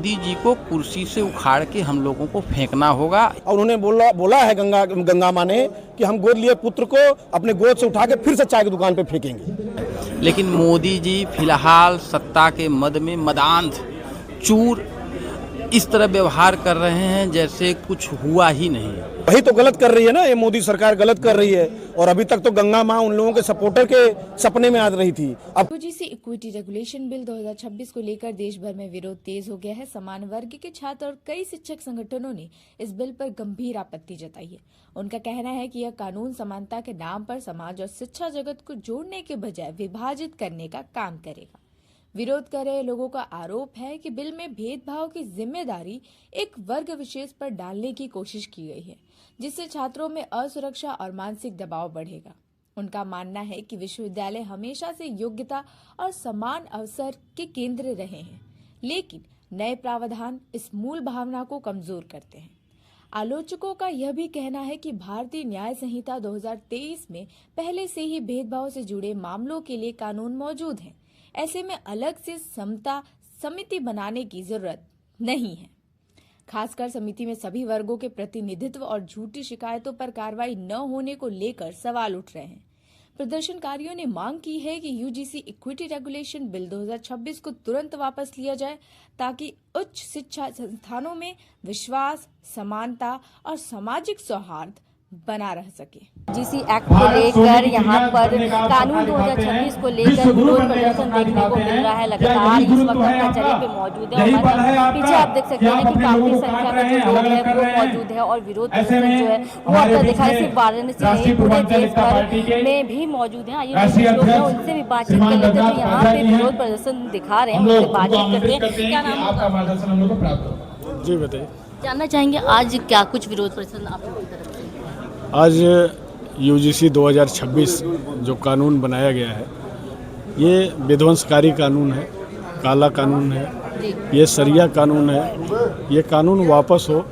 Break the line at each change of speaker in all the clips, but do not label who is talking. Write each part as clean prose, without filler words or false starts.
मोदी जी को कुर्सी से उखाड़ के हम लोगों को फेंकना होगा।
और उन्होंने बोला है गंगा माँ ने कि हम गोद लिए पुत्र को अपने गोद से उठा के फिर से चाय की दुकान पे फेंकेंगे।
लेकिन मोदी जी फिलहाल सत्ता के मद में मदांध चूर इस तरह व्यवहार कर रहे हैं जैसे कुछ हुआ ही नहीं।
वही तो गलत कर रही है ना, ये मोदी सरकार गलत कर रही है। और अभी तक तो गंगा माँ उन लोगों के सपोर्टर के सपने में आ रही थी। अब
यूजीसी इक्विटी रेगुलेशन बिल 2026 को लेकर देश भर में विरोध तेज हो गया है। समान वर्ग के छात्र और कई शिक्षक संगठनों ने इस बिल पर गंभीर आपत्ति जताई है। उनका कहना है कि यह कानून समानता के नाम पर समाज और शिक्षा जगत को जोड़ने के बजाय विभाजित करने का काम करेगा। विरोध कर रहे लोगों का आरोप है कि बिल में भेदभाव की जिम्मेदारी एक वर्ग विशेष पर डालने की कोशिश की गई है, जिससे छात्रों में असुरक्षा और मानसिक दबाव बढ़ेगा। उनका मानना है कि विश्वविद्यालय हमेशा से योग्यता और समान अवसर के केंद्र रहे हैं, लेकिन नए प्रावधान इस मूल भावना को कमजोर करते हैं। आलोचकों का यह भी कहना है कि भारतीय न्याय संहिता 2023 में पहले से ही भेदभाव से जुड़े मामलों के लिए कानून मौजूद है। ऐसे में अलग से समता समिति बनाने की जरूरत नहीं है। खासकर समिति में सभी वर्गों के प्रतिनिधित्व और झूठी शिकायतों पर कार्रवाई न होने को लेकर सवाल उठ रहे हैं। प्रदर्शनकारियों ने मांग की है कि यूजीसी इक्विटी रेगुलेशन बिल 2026 को तुरंत वापस लिया जाए, ताकि उच्च शिक्षा संस्थानों में विश्वास, समानता और सामाजिक सौहार्द बना रह सके।
यूजीसी एक्ट को लेकर यहाँ पर कानून 2026 को लेकर विरोध प्रदर्शन देखने को मिल रहा है। लगातार इस वक्त कचहरी पे मौजूद है। हमारे पीछे आप देख सकते हैं कि काफी संख्या में जो लोग हैं वो मौजूद है और विरोध प्रदर्शन जो है वो आपका दिखा। सिर्फ वाराणसी नहीं, पूरे देश भर में भी मौजूद है। आइए कुछ लोग हैं उनसे भी बातचीत कर लेते हैं। यहाँ पे विरोध प्रदर्शन दिखा रहे हैं, उनसे बातचीत करते हैं। क्या नाम है?
जी बताइए।
जानना चाहेंगे आज क्या कुछ विरोध प्रदर्शन आप लोगों की तरफ से?
आज यूजीसी 2026 जो कानून बनाया गया है ये विध्वंसकारी कानून है, काला कानून है, ये सरिया कानून है। ये कानून वापस हो,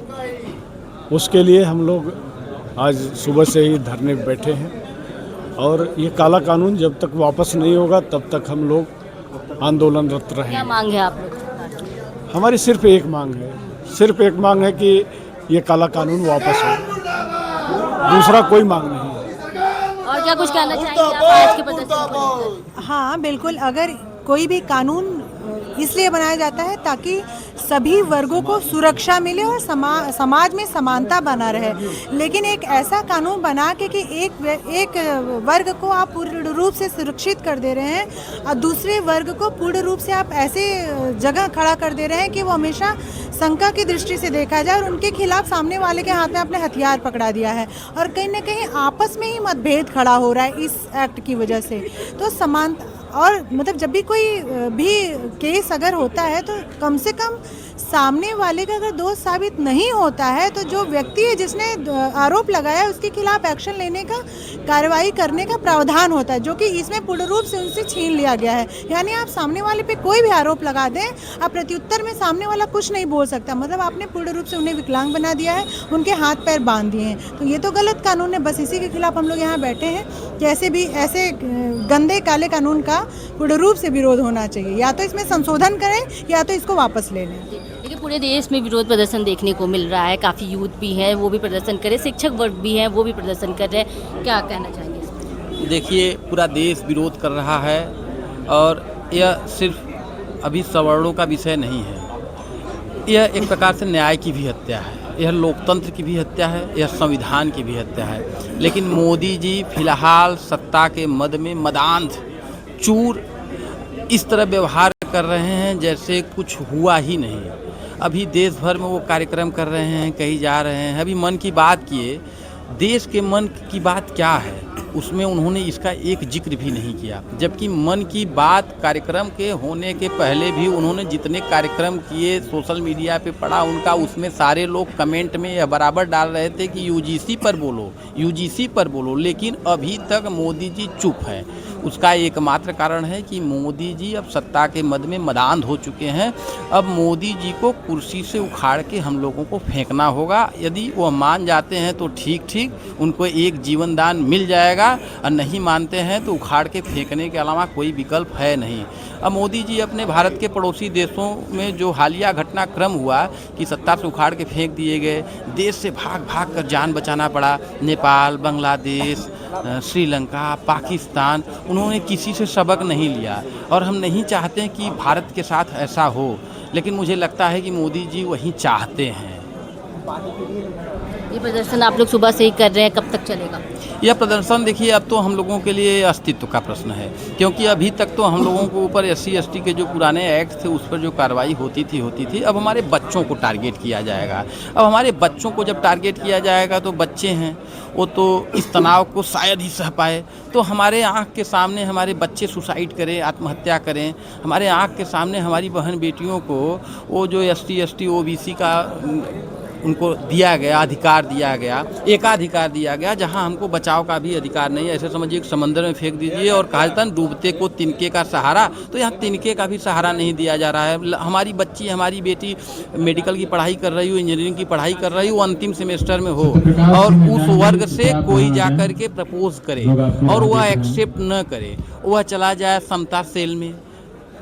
उसके लिए हम लोग आज सुबह से ही धरने पे बैठे हैं। और ये काला कानून जब तक वापस नहीं होगा तब तक हम लोग आंदोलनरत रहेंगे।
क्या मांग है आप लोग?
हमारी सिर्फ एक मांग है, सिर्फ एक मांग है कि ये काला कानून वापस हो, दूसरा कोई मांग नहीं है।
और क्या कुछ कहना चाहेंगे आप आज के प्रदर्शन को?
हाँ बिल्कुल, अगर कोई भी कानून इसलिए बनाया जाता है ताकि सभी वर्गों को सुरक्षा मिले और समाज में समानता बना रहे। लेकिन एक ऐसा कानून बना के कि एक वर्ग को आप पूर्ण रूप से सुरक्षित कर दे रहे हैं और दूसरे वर्ग को पूर्ण रूप से आप ऐसे जगह खड़ा कर दे रहे हैं कि वो हमेशा शंका की दृष्टि से देखा जाए और उनके खिलाफ सामने वाले के हाथ में अपने हथियार पकड़ा दिया है। और कहीं ना कहीं आपस में ही मतभेद खड़ा हो रहा है इस एक्ट की वजह से। तो समानता और मतलब जब भी कोई भी केस अगर होता है तो कम से कम सामने वाले का अगर दोष साबित नहीं होता है तो जो व्यक्ति है जिसने आरोप लगाया है उसके खिलाफ एक्शन लेने का, कार्रवाई करने का प्रावधान होता है, जो कि इसमें पूर्ण रूप से उनसे छीन लिया गया है। यानी आप सामने वाले पे कोई भी आरोप लगा दें, आप प्रत्युत्तर में सामने वाला कुछ नहीं बोल सकता। मतलब आपने पूर्ण रूप से उन्हें विकलांग बना दिया है, उनके हाथ पैर बांध दिए हैं। तो ये तो गलत कानून है। बस इसी के खिलाफ हम लोग यहाँ बैठे हैं कि ऐसे भी ऐसे गंदे काले कानून का पूर्ण रूप से विरोध होना चाहिए। या तो इसमें संशोधन करें या तो इसको वापस ले लें।
देखिए पूरे देश में विरोध प्रदर्शन देखने को मिल रहा है। काफ़ी यूथ भी हैं वो भी प्रदर्शन कर रहे, शिक्षक वर्ग भी हैं वो भी प्रदर्शन कर रहे हैं। क्या कहना चाहेंगे इसमें?
देखिए पूरा देश विरोध कर रहा है और यह सिर्फ अभी सवर्णों का विषय नहीं है। यह एक प्रकार से न्याय की भी हत्या है, यह लोकतंत्र की भी हत्या है, यह संविधान की भी हत्या है। लेकिन मोदी जी फिलहाल सत्ता के मद में मदांध चूर इस तरह व्यवहार कर रहे हैं जैसे कुछ हुआ ही नहीं। अभी देश भर में वो कार्यक्रम कर रहे हैं, कहीं जा रहे हैं। अभी मन की बात किए, देश के मन की बात क्या है उसमें उन्होंने इसका एक जिक्र भी नहीं किया। जबकि मन की बात कार्यक्रम के होने के पहले भी उन्होंने जितने कार्यक्रम किए सोशल मीडिया पे पड़ा उनका, उसमें सारे लोग कमेंट में यह बराबर डाल रहे थे कि यूजीसी पर बोलो, यूजीसी पर बोलो। लेकिन अभी तक मोदी जी चुप है। उसका एकमात्र कारण है कि मोदी जी अब सत्ता के मद में मदांध हो चुके हैं। अब मोदी जी को कुर्सी से उखाड़ के हम लोगों को फेंकना होगा। यदि वो मान जाते हैं तो ठीक, उनको एक जीवन दान मिल जाएगा, और नहीं मानते हैं तो उखाड़ के फेंकने के अलावा कोई विकल्प है नहीं। अब मोदी जी अपने भारत के पड़ोसी देशों में जो हालिया घटनाक्रम हुआ कि सत्ता से उखाड़ के फेंक दिए गए, देश से भाग कर जान बचाना पड़ा, नेपाल, बांग्लादेश, श्रीलंका, पाकिस्तान, उन्होंने किसी से सबक नहीं लिया। और हम नहीं चाहते कि भारत के साथ ऐसा हो, लेकिन मुझे लगता है कि मोदी जी वही चाहते हैं।
ये प्रदर्शन आप लोग सुबह से ही कर रहे हैं, कब तक चलेगा?
यह प्रदर्शन देखिए अब तो हम लोगों के लिए अस्तित्व का प्रश्न है, क्योंकि अभी तक तो हम लोगों को ऊपर SC/ST के जो पुराने एक्ट थे उस पर जो कार्रवाई होती थी। अब हमारे बच्चों को टारगेट किया जाएगा। अब हमारे बच्चों को जब टारगेट किया जाएगा तो बच्चे हैं, वो तो इस तनाव को शायद ही सह पाए। तो हमारे आँख के सामने हमारे बच्चे सुसाइड करें, आत्महत्या करें, हमारे आँख के सामने हमारी बहन बेटियों को वो जो ST/ST OBC का उनको दिया गया अधिकार, दिया गया एकाधिकार दिया गया, जहां हमको बचाव का भी अधिकार नहीं है। ऐसे समझिए कि समंदर में फेंक दीजिए और कहा जाता है डूबते को तिनके का सहारा, तो यहाँ तिनके का भी सहारा नहीं दिया जा रहा है। हमारी बच्ची, हमारी बेटी मेडिकल की पढ़ाई कर रही हो, इंजीनियरिंग की पढ़ाई कर रही हो, अंतिम सेमेस्टर में हो, और उस वर्ग से कोई जाकर के प्रपोज करे और वह एक्सेप्ट न करे, वह चला जाए समता सेल में,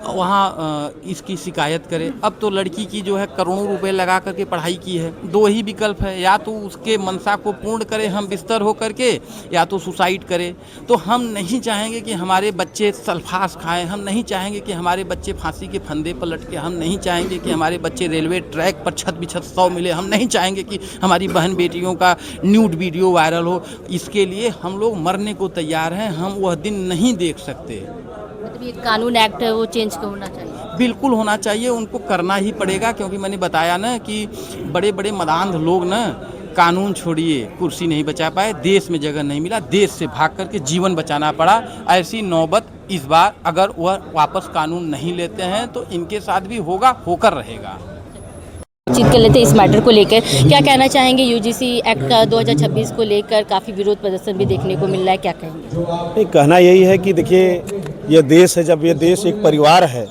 वहाँ इसकी शिकायत करे। अब तो लड़की की जो है करोड़ों रुपए लगा करके पढ़ाई की है। दो ही विकल्प है, या तो उसके मनसा को पूर्ण करे हम बिस्तर हो करके, या तो सुसाइड करे। तो हम नहीं चाहेंगे कि हमारे बच्चे सल्फास खाएं, हम नहीं चाहेंगे कि हमारे बच्चे फांसी के फंदे पर लटके, हम नहीं चाहेंगे कि हमारे बच्चे रेलवे ट्रैक पर छत बिछत सौ मिले, हम नहीं चाहेंगे कि हमारी बहन बेटियों का न्यूड वीडियो वायरल हो। इसके लिए हम लोग मरने को तैयार हैं, हम वह दिन नहीं देख सकते।
मतलब ये कानून एक्ट है वो चेंज होना चाहिए?
बिल्कुल होना चाहिए, उनको करना ही पड़ेगा, क्योंकि मैंने बताया ना कि बड़े बड़े मदांध लोग ना कानून छोड़िए कुर्सी नहीं बचा पाए, देश में जगह नहीं मिला, देश से भाग करके जीवन बचाना पड़ा। ऐसी नौबत इस बार अगर वह वापस कानून नहीं लेते हैं तो इनके साथ भी होगा, होकर रहेगा।
बातचीत कर लेते इस मैटर को लेकर, क्या कहना चाहेंगे? UGC एक्ट का 2026 को लेकर काफ़ी विरोध प्रदर्शन भी देखने को मिल रहा है, क्या कहेंगे?
कहना यही है कि देखिए ये देश है, जब ये देश एक परिवार है,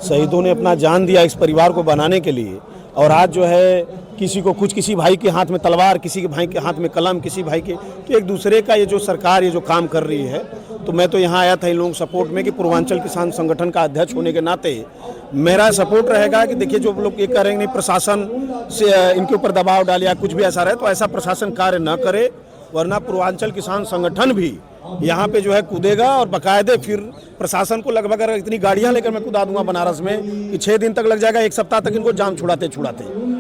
शहीदों ने अपना जान दिया इस परिवार को बनाने के लिए, और आज जो है किसी को कुछ, किसी भाई के हाथ में तलवार, किसी के भाई के हाथ में कलम, किसी भाई के, तो एक दूसरे का ये जो सरकार ये जो काम कर रही है, तो मैं तो यहाँ आया था इन लोगों सपोर्ट में कि पूर्वांचल किसान संगठन का अध्यक्ष होने के नाते मेरा सपोर्ट रहेगा कि देखिए जो लोग ये करेंगे नहीं प्रशासन से इनके ऊपर दबाव डाले या कुछ भी ऐसा रहे, तो ऐसा प्रशासन कार्य न करे, वरना पूर्वांचल किसान संगठन भी यहाँ पे जो है कूदेगा और बाकायदे फिर प्रशासन को लगभग अगर इतनी गाड़ियाँ लेकर मैं कूदा दूंगा बनारस में कि 6 दिन तक लग जाएगा, 1 सप्ताह तक इनको जाम छुड़ाते।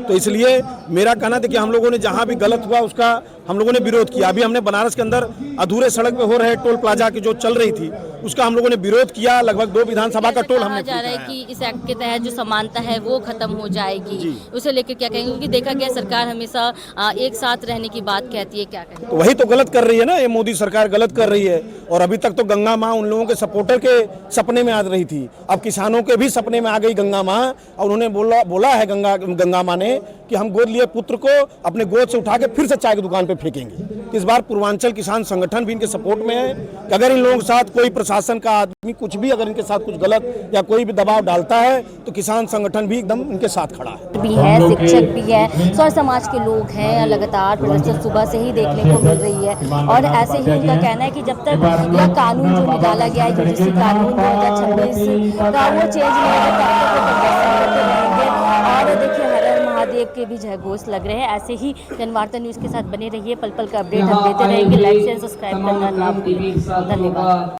तो इसलिए मेरा कहना था कि हम लोगों ने जहाँ भी गलत हुआ उसका हम लोगों ने विरोध किया। अभी हमने बनारस के अंदर अधूरे सड़क पे हो रहे टोल प्लाजा की जो चल रही थी उसका हम लोगों ने विरोध किया। लगभग 2 विधानसभा का टोल हमने
जा रहा है कि इस एक्ट के तहत जो समानता है वो खत्म हो जाएगी, उसे लेकर क्या कहेंगे? क्योंकि देखा गया सरकार हमेशा एक साथ रहने की बात कहती है, क्या कहेंगे?
तो वही तो गलत कर रही है ना, ये मोदी सरकार गलत कर रही है। और अभी तक तो गंगा माँ उन लोगों के सपोर्टर के सपने में आ रही थी, अब किसानों के भी सपने में आ गई गंगा माँ। और उन्होंने बोला है गंगा माँ ने कि हम गोद लिए पुत्र को अपने गोद से उठा के फिर से चाय की दुकान पे फेंकेंगे। इस बार पूर्वांचल किसान संगठन भी इनके सपोर्ट में है कि अगर इन लोगों के साथ कोई प्रशासन का आदमी कुछ भी अगर इनके साथ कुछ गलत या कोई भी दबाव डालता है तो किसान संगठन भी एकदम इनके साथ खड़ा है।
भी है, शिक्षक भी है, सौ समाज के लोग हैं, लगातार प्रदर्शन सुबह से ही देखने को मिल रही है। और ऐसे ही उनका कहना है कि जब तक यह कानून जो निकाला गया है UGC कानून 2026 का वो चेंज नहीं होगा तब तक वो प्रदर्शन करते रहेंगे। और देखिए हर हर महादेव के भी जयघोष लग रहे हैं। ऐसे ही जनवार्ता न्यूज़ के साथ बने रहिए, पल पल का अपडेट हम देते रहेंगे। लाइक शेयर सब्सक्राइब करना ना भूलिए। धन्यवाद।